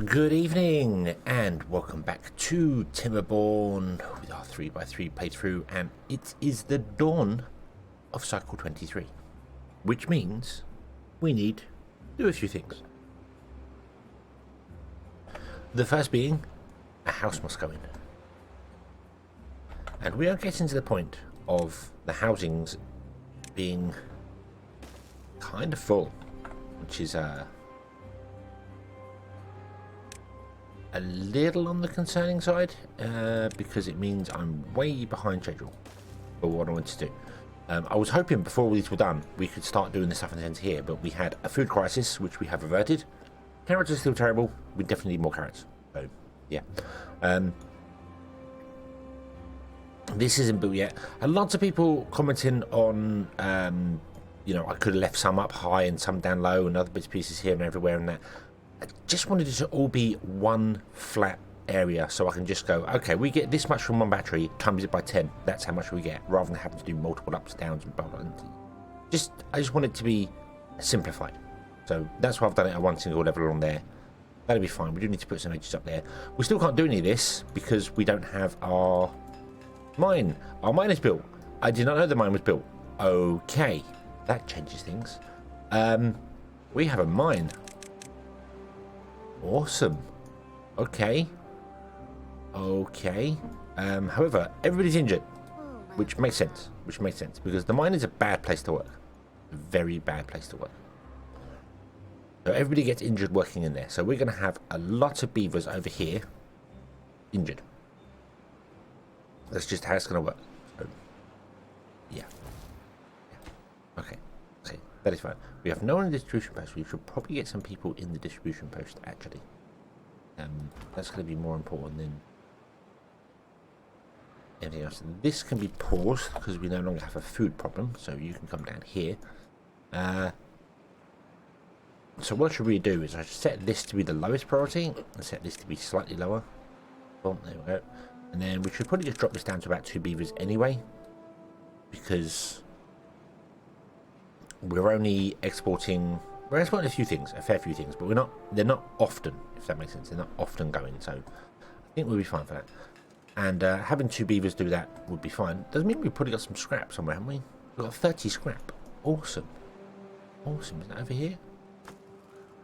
Good evening and welcome back to Timberborn with our 3x3 playthrough, and it is the dawn of cycle 23, which means we need to do a few things. The first being a house must go in, and we are getting to the point of the housings being kind of full, which is a little on the concerning side, because it means I'm way behind schedule for what I want to do. I was hoping before these were done we could start doing the stuff in the centre here, but we had a food crisis which we have averted. Carrots are still terrible. We definitely need more carrots. So yeah, this isn't built yet. And lots of people commenting on I could have left some up high and some down low and other bits and pieces here and everywhere, and that I just wanted it to all be one flat area, so I can just go, okay, we get this much from one battery, times it by 10. That's how much we get, rather than having to do multiple ups, downs, and blah, blah, blah. I just want it to be simplified. So that's why I've done it at one single level on there. That'll be fine. We do need to put some edges up there. We still can't do any of this because we don't have our mine. Our mine is built. I did not know the mine was built. Okay, that changes things. We have a mine. Awesome. Okay. However, everybody's injured, which makes sense. Because the mine is a bad place to work. A very bad place to work. So everybody gets injured working in there. So we're going to have a lot of beavers over here injured. That's just how it's going to work. So, yeah. Okay. That is fine. We have no one in the distribution post. We should probably get some people in the distribution post, actually. That's going to be more important than anything else. This can be paused because we no longer have a food problem, so you can come down here. So what should we do is I should set this to be the lowest priority and set this to be slightly lower. Boom, there we go. And then we should probably just drop this down to about 2 beavers anyway, because we're only exporting. We're exporting a fair few things, but they're not often, if that makes sense. They're not often going, so I think we'll be fine for that. And having 2 beavers do that would be fine. Doesn't mean we've probably got some scrap somewhere, haven't we? We've got 30 scrap. Awesome. Is that over here?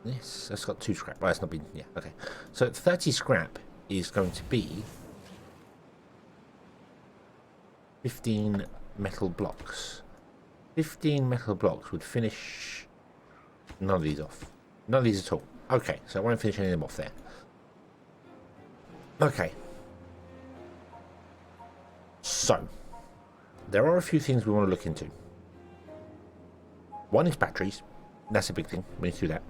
Yes, that's got 2 scrap. Well, it's not been, yeah, okay. So 30 scrap is going to be 15 metal blocks. 15 metal blocks would finish none of these off. None of these at all. Okay, so I won't finish any of them off there. Okay. So, there are a few things we want to look into. One is batteries. That's a big thing. We need to do that.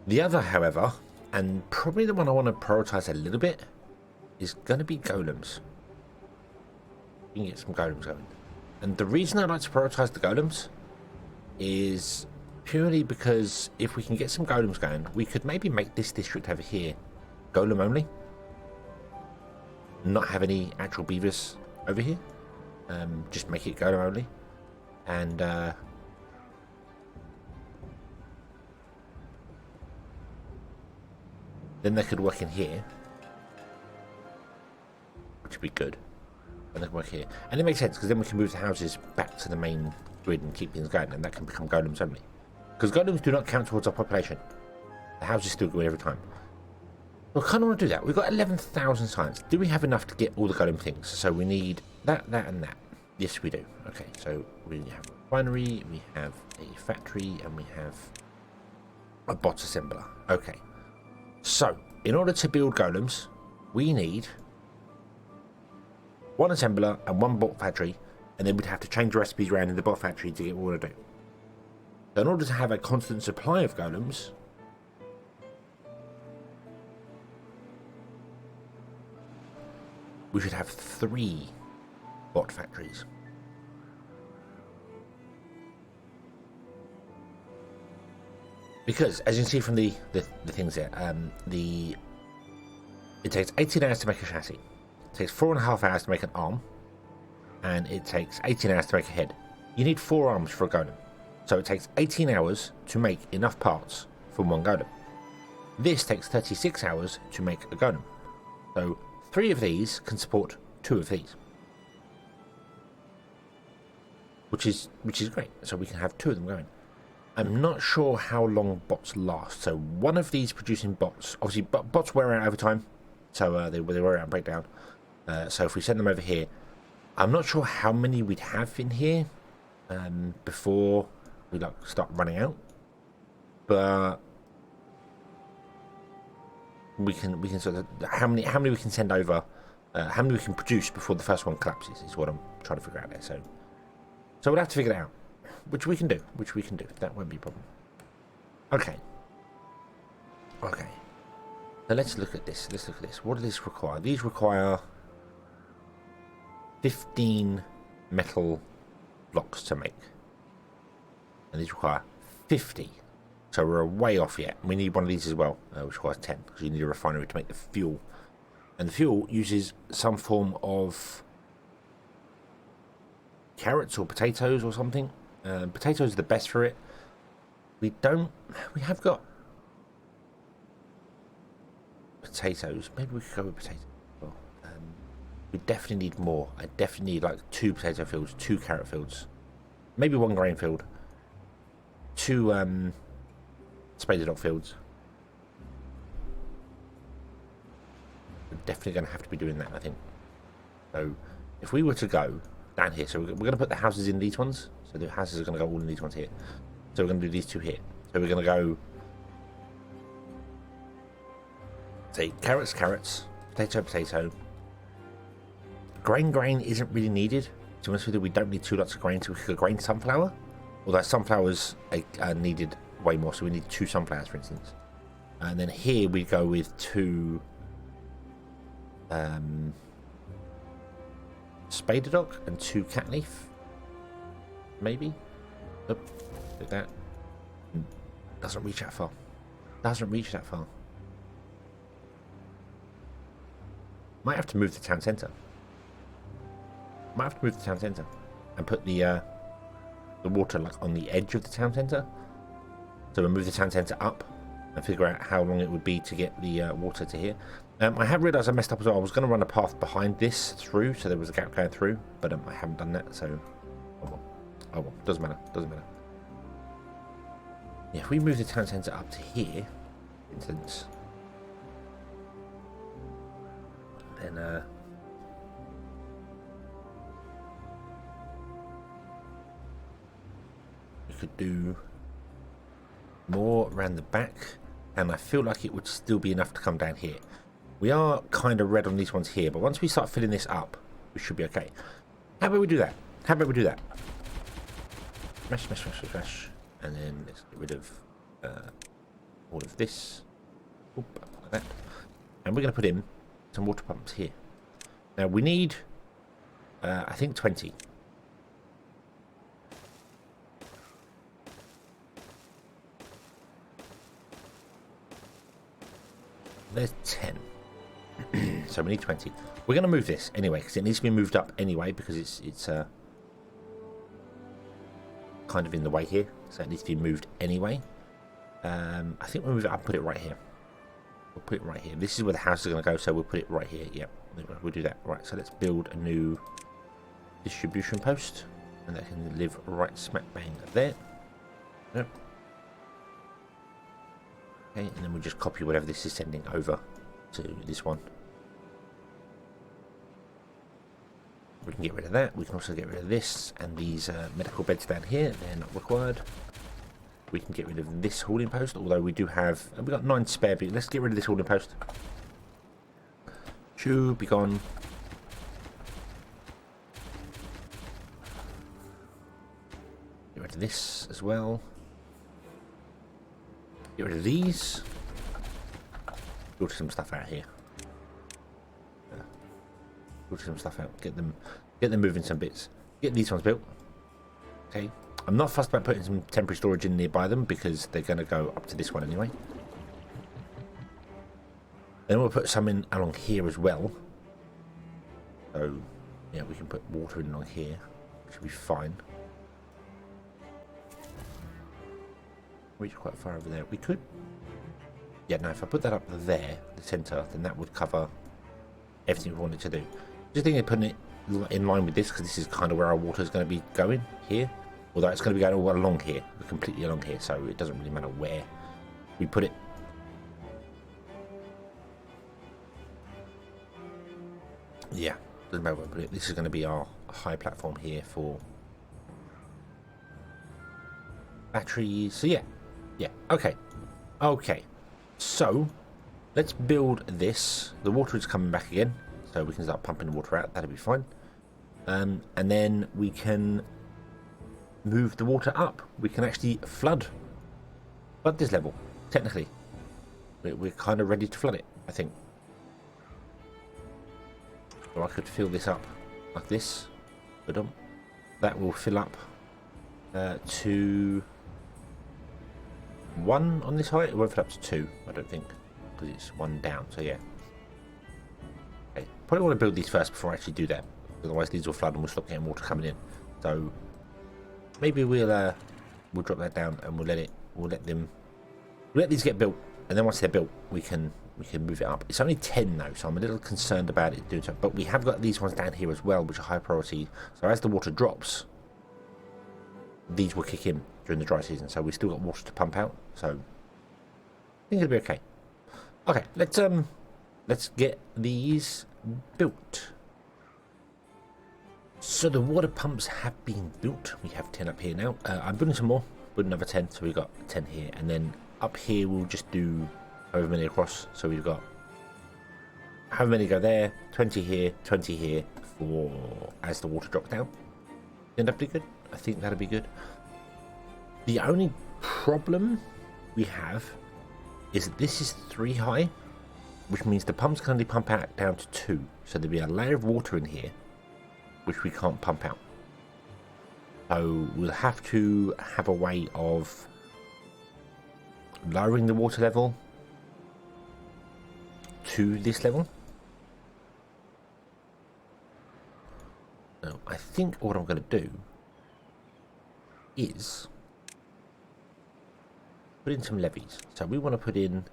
The other, however, and probably the one I want to prioritize a little bit, is going to be golems. We can get some golems going. And the reason I like to prioritize the golems is purely because if we can get some golems going, we could maybe make this district over here golem only. Not have any actual beavers over here. Just make it golem only. And then they could work in here, which would be good. And they can work here. And it makes sense, because then we can move the houses back to the main grid and keep things going, and that can become golems only. Because golems do not count towards our population. The houses still go every time. We kind of want to do that. We've got 11,000 science. Do we have enough to get all the golem things? So we need that, and that. Yes, we do. Okay, so we have a refinery, we have a factory, and we have a bot assembler. Okay. So, in order to build golems, we need 1 assembler and 1 bot factory, and then we'd have to change recipes around in the bot factory to get what we want to do. So in order to have a constant supply of golems, we should have 3 bot factories. Because, as you can see from the things there, it takes 18 hours to make a chassis. It takes 4.5 hours to make an arm, and it takes 18 hours to make a head. You need 4 arms for a golem. So it takes 18 hours to make enough parts for one golem. This takes 36 hours to make a golem. So 3 of these can support 2 of these. Which is great. So we can have 2 of them going. I'm not sure how long bots last. So one of these producing bots, obviously bots wear out over time. So they wear out and break down. So if we send them over here, I'm not sure how many we'd have in here before we start running out. But we can sort of how many we can send over, how many we can produce before the first one collapses is what I'm trying to figure out there. So we'll have to figure that out, which we can do. That won't be a problem. Okay. So let's look at this. What do these require? These require 15 metal blocks to make, and these require 50. So we're way off yet. We need one of these as well, which requires 10, because you need a refinery to make the fuel, and the fuel uses some form of carrots or potatoes or something. Potatoes are the best for it. We have got potatoes. Maybe we could go with potatoes. Well, we definitely need more. I definitely need like 2 potato fields, 2 carrot fields, maybe 1 grain field, 2 spaded dot fields. We're definitely going to have to be doing that, I think. So if we were to go down here, so we're going to put the houses in these ones. So the houses are going to go all in these ones here. So we're going to do these 2 here. So we're going to go, say, carrots, potato. Grain isn't really needed. To be honest with you, we don't need 2 lots of grain. So we could grain sunflower. Although sunflowers are needed way more. So we need 2 sunflowers, for instance. And then here we go with 2 spaded oak and 2 cat leaf. Maybe. Nope. Like that. Doesn't reach that far. Might have to move the town centre. And put the water like on the edge of the town centre. So we'll move the town centre up and figure out how long it would be to get the water to here. I have realised I messed up as well. I was going to run a path behind this through, so there was a gap going through, but I haven't done that, so oh well, doesn't matter. Yeah, if we move the town centre up to here, for instance, then we could do more around the back, and I feel like it would still be enough to come down here. We are kind of red on these ones here, but once we start filling this up, we should be okay. How about we do that? Smash. And then let's get rid of all of this. Oop, like that. And we're going to put in some water pumps here. Now we need, I think 20. There's 10. So we need 20. We're going to move this anyway, because it needs to be moved up anyway, because it's kind of in the way here, so it needs to be moved anyway. I think we'll move it up and put it right here. We'll put it right here. This is where the house is going to go, so we'll put it right here. Yep, we'll do that. Right, so let's build a new distribution post, and that can live right smack bang there. Yep. Okay, and then we'll just copy whatever this is sending over to this one. We can get rid of that. We can also get rid of this and these medical beds down here. They're not required. We can get rid of this hauling post, although we do have... we've got 9 spare, but let's get rid of this hauling post. Shoo, be gone. Get rid of this as well. Get rid of these. Filter some stuff out here. Filter some stuff out. Get them moving some bits. Get these ones built. Okay. I'm not fussed about putting some temporary storage in nearby them because they're going to go up to this one anyway. Then we'll put some in along here as well. So, yeah, we can put water in along here. Which should be fine. reach quite far over there. We could. Yeah, no, if I put that up there, the center, then that would cover everything we wanted to do. Just thinking of putting it in line with this, because this is kind of where our water is going to be going here. Although it's going to be going all along here, completely along here, so it doesn't really matter where we put it. Yeah, doesn't matter where we put it. This is going to be our high platform here for batteries. So yeah, okay. So let's build this. The water is coming back again, so we can start pumping the water out. That'll be fine. And then we can move the water up. We can actually flood this level. Technically, we're kind of ready to flood it, I think. So I could fill this up like this. That will fill up to 1 on this height. It won't fill up to 2, I don't think, because it's 1 down. So yeah. Okay. Probably want to build these first before I actually do that. Otherwise these will flood and we'll stop getting water coming in. So maybe we'll drop that down and we'll let these get built, and then once they're built we can move it up. It's only 10 though, so I'm a little concerned about it doing so. But we have got these ones down here as well, which are high priority. So as the water drops, these will kick in during the dry season. So we've still got water to pump out. So I think it'll be okay. Okay, let's get these built. So the water pumps have been built. We have 10 up here now. I'm building some more. Put another 10, so we've got 10 here, and then up here we'll just do however many across. So we've got however many go there, 20 here, 20 here for as the water drops down. End up pretty good. I think that'll be good. The only problem we have is that this is 3 high, which means the pumps can only pump out down to 2. So there'll be a layer of water in here which we can't pump out. So we'll have to have a way of lowering the water level to this level. So I think what I'm going to do is put in some levees. So we want to put in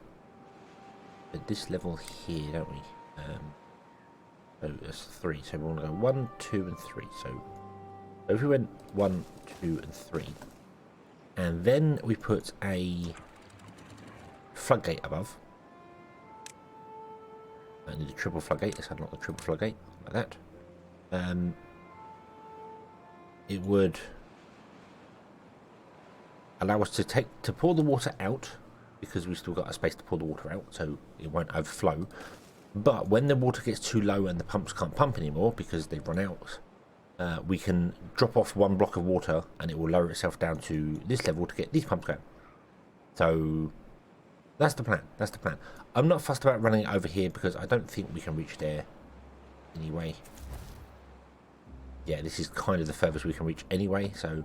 at this level here, don't we? So that's 3. So we want to go 1, 2, and 3. So if we went 1, 2, and 3, and then we put a floodgate above. I need a triple floodgate. Let's unlock the triple floodgate like that. It would allow us to pour the water out, because we've still got a space to pour the water out, so it won't overflow. But when the water gets too low and the pumps can't pump anymore because they've run out, we can drop off 1 block of water and it will lower itself down to this level to get these pumps going. So that's the plan. That's the plan. I'm not fussed about running it over here because I don't think we can reach there anyway. Yeah, this is kind of the furthest we can reach anyway, so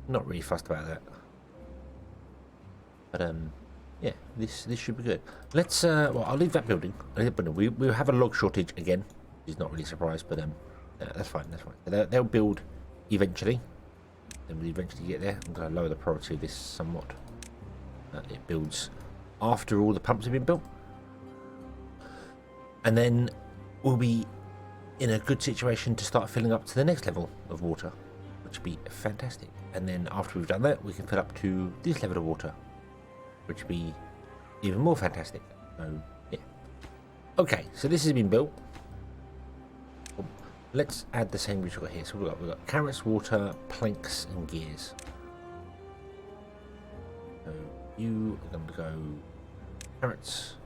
not really fussed about that. But yeah, this should be good. Let's well, I'll leave that building. We'll have a log shortage again. He's not really surprised, but that's fine. That's fine. They'll build eventually. Then we'll eventually get there. I'm going to lower the priority of this somewhat. It builds after all the pumps have been built, and then we'll be in a good situation to start filling up to the next level of water, which would be fantastic. And then after we've done that, we can fill up to this level of water, which would be even more fantastic. So yeah. Okay, so this has been built. Let's add the same we've got here. So we've got carrots, water, planks, and gears. So you are going to go carrots,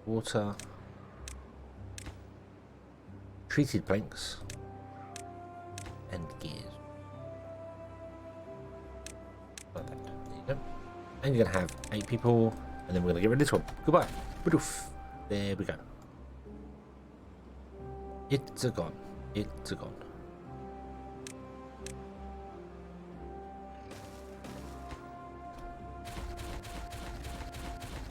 water, treated planks, and gears. Like that. There you go. And you're going to have 8 people, and then we're going to get rid of this one. Goodbye. There we go. It's a gone. It's a gone.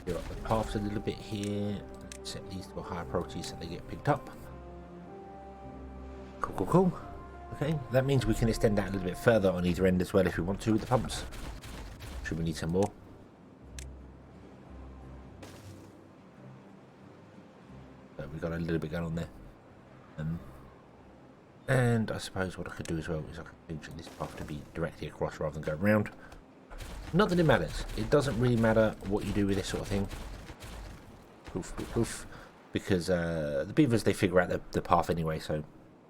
Clear up the paths a little bit here. Set these to a higher priority so they get picked up. Cool, cool, cool. Okay, that means we can extend that a little bit further on either end as well if we want to with the pumps. Should we need some more? So we've got a little bit going on there. And I suppose what I could do as well is I could change this path to be directly across rather than go around. Not that it matters. It doesn't really matter what you do with this sort of thing. Poof, poof, poof. Because the beavers, they figure out the path anyway, so it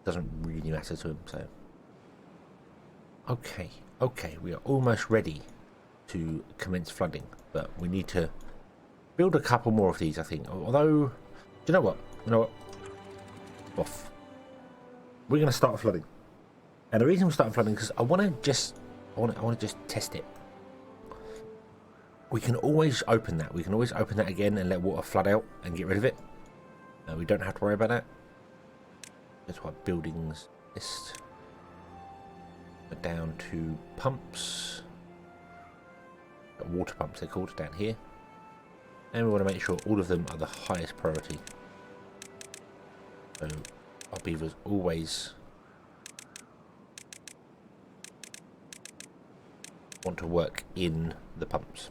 doesn't really matter to them. So, okay, we are almost ready to commence flooding, but we need to build a couple more of these, I think. Although, do you know what? Off. We're going to start flooding, and the reason we're starting flooding is because I want to just test it. We can always open that. We can always open that again and let water flood out and get rid of it. We don't have to worry about that. That's what buildings list. Down to pumps. Water pumps they're called down here. And we want to make sure all of them are the highest priority. So our beavers always want to work in the pumps.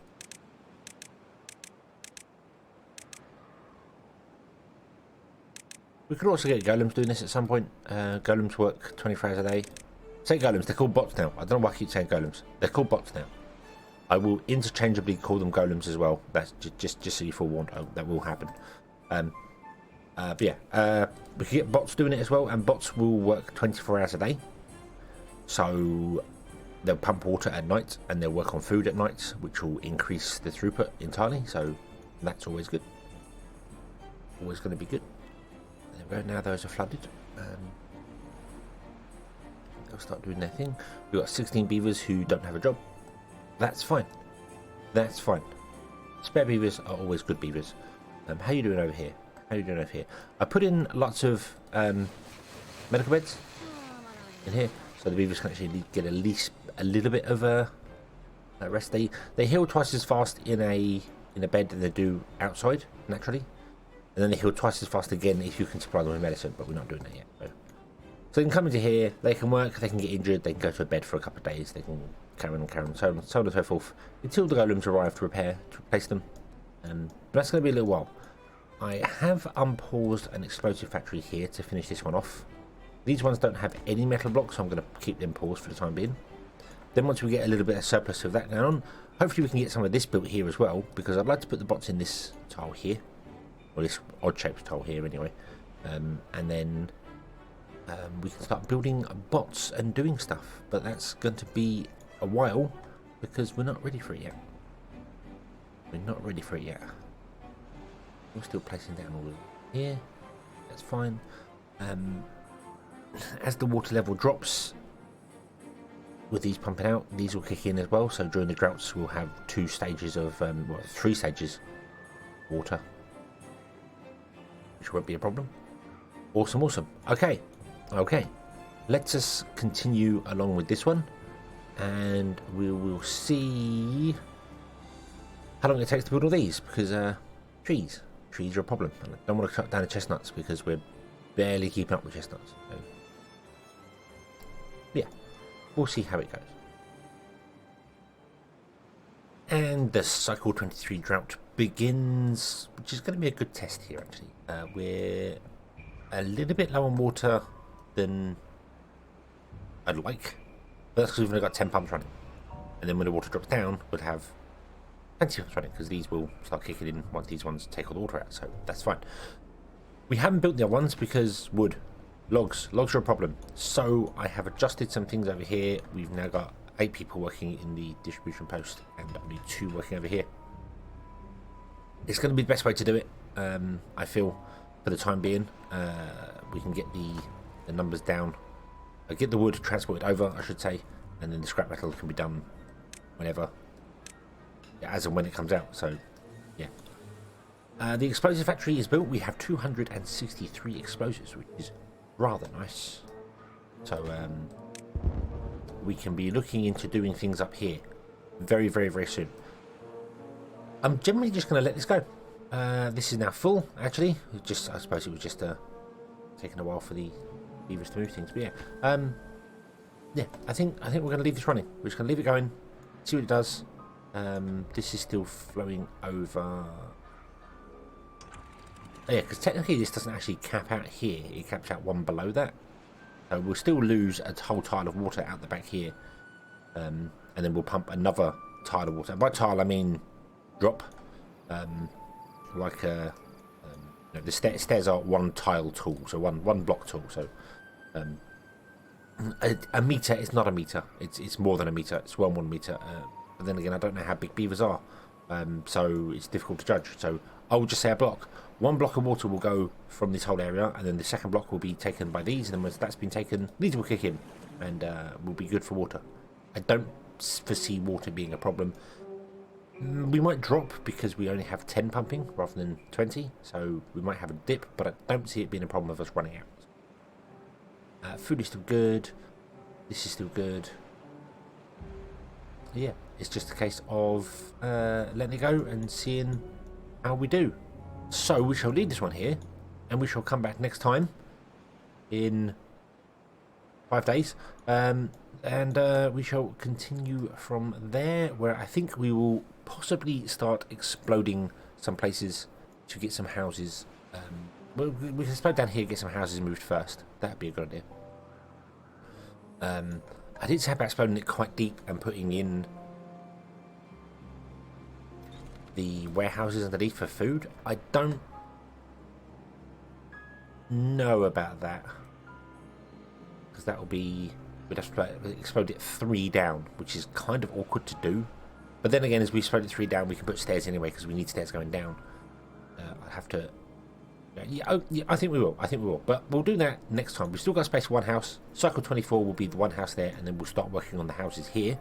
We could also get golems doing this at some point. Golems work 24 hours a day. Say golems, they're called bots now. I don't know why I keep saying golems. They're called bots now. I will interchangeably call them golems as well. That's just so you forewarned. That will happen. But yeah, we can get bots doing it as well, and bots will work 24 hours a day. So they'll pump water at night, and they'll work on food at night, which will increase the throughput entirely. So that's always good. Always going to be good. There we go. Now those are flooded. They'll start doing their thing. We've got 16 beavers who don't have a job. That's fine. That's fine. Spare beavers are always good beavers. How you doing over here? How you doing over here? I put in lots of medical beds in here, so the beavers can actually get at least a little bit of a rest. They heal twice as fast in a bed than they do outside naturally, and then they heal twice as fast again if you can supply them with medicine. But we're not doing that yet. So they can come into here, they can work, they can get injured, they can go to a bed for a couple of days, they can carry on, so on and so forth, until the golems arrive to replace them. But that's going to be a little while. I have unpaused an explosive factory here to finish this one off. These ones don't have any metal blocks, so I'm going to keep them paused for the time being. Then once we get a little bit of surplus of that going on, hopefully we can get some of this built here as well, because I'd like to put the bots in this tile here, or this odd-shaped tile here anyway, and then we can start building bots and doing stuff, but that's going to be a while because we're not ready for it yet. We're not ready for it yet. We're still placing down all of here. That's fine. As the water level drops, with these pumping out, these will kick in as well. So during the droughts, we'll have 2 stages of, 3 stages water, which won't be a problem. Awesome, awesome. Okay, let us continue along with this one, and we will see how long it takes to build all these, because trees are a problem. And I don't want to cut down the chestnuts because we're barely keeping up with chestnuts. So, yeah, we'll see how it goes. And the cycle 23 drought begins, which is going to be a good test here actually. We're a little bit low on water than I'd like, but that's because we've only got 10 pumps running, and then when the water drops down we'll have plenty of pumps running, because these will start kicking in once these ones take all the water out, so that's fine. We haven't built the other ones because wood, logs are a problem, so I have adjusted some things over here. We've now got 8 people working in the distribution post and only 2 working over here. It's going to be the best way to do it, I feel, for the time being. We can get the numbers down, get the wood transported over, I should say, and then the scrap metal can be done whenever, as and when it comes out. So yeah, the explosive factory is built. We have 263 explosives, which is rather nice. So we can be looking into doing things up here very, very, very soon. I'm generally just going to let this go. This is now full, actually. I suppose it was just taking a while for the beavers to move things, but yeah. yeah, I think we're going to leave this running. We're just going to leave it going, see what it does. This is still flowing over. Oh, yeah, because technically this doesn't actually cap out here. It caps out one below that. So we'll still lose a whole tile of water out the back here. And then we'll pump another tile of water. And by tile, I mean drop. The stairs are one tile tool, so one block tool. So a meter is not a meter. It's more than a meter. It's 1 meter. But then again, I don't know how big beavers are, so it's difficult to judge. So I will just say a block. 1 block of water will go from this whole area, and then the second block will be taken by these, and then once that's been taken, these will kick in, and will be good for water. I don't foresee water being a problem. We might drop because we only have 10 pumping rather than 20, so we might have a dip, but I don't see it being a problem of us running out. Food is still good. This is still good. Yeah, it's just a case of letting it go and seeing how we do. So we shall leave this one here, and we shall come back next time in 5 days, and we shall continue from there, where I think we will possibly start exploding some places to get some houses. Well, we can explode down here, get some houses moved first. That'd be a good idea. I did say about exploding it quite deep and putting in the warehouses underneath for food. I don't know about that, because that will be, we'd have to explode it 3 down, which is kind of awkward to do. But then again, as we explode it 3 down, we can put stairs anyway, because we need stairs going down. I have to. Yeah, I think we will. But we'll do that next time. We've still got space for 1 house. Cycle 24 will be the 1 house there, and then we'll start working on the houses here,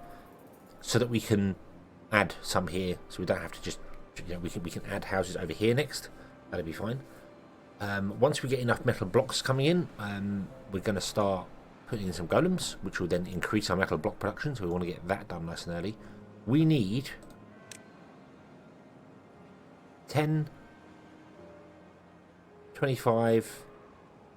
so that we can add some here, so we don't have to just, we can add houses over here next. That'll be fine. Once we get enough metal blocks coming in, we're going to start putting in some golems, which will then increase our metal block production, so we want to get that done nice and early. We need 10, 25,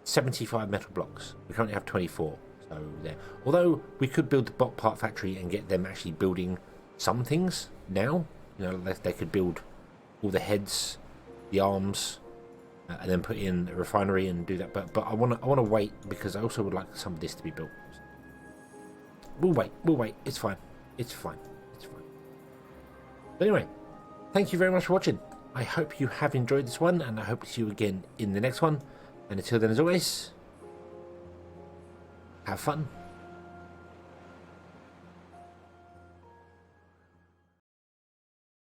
75 metal blocks. We currently have 24, so there. Although we could build the block part factory and get them actually building some things now. They could build all the heads, the arms, and then put in a refinery and do that. But I want to wait, because I also would like some of this to be built. We'll wait. It's fine. But anyway, thank you very much for watching. I hope you have enjoyed this one, and I hope to see you again in the next one. And until then, as always, have fun.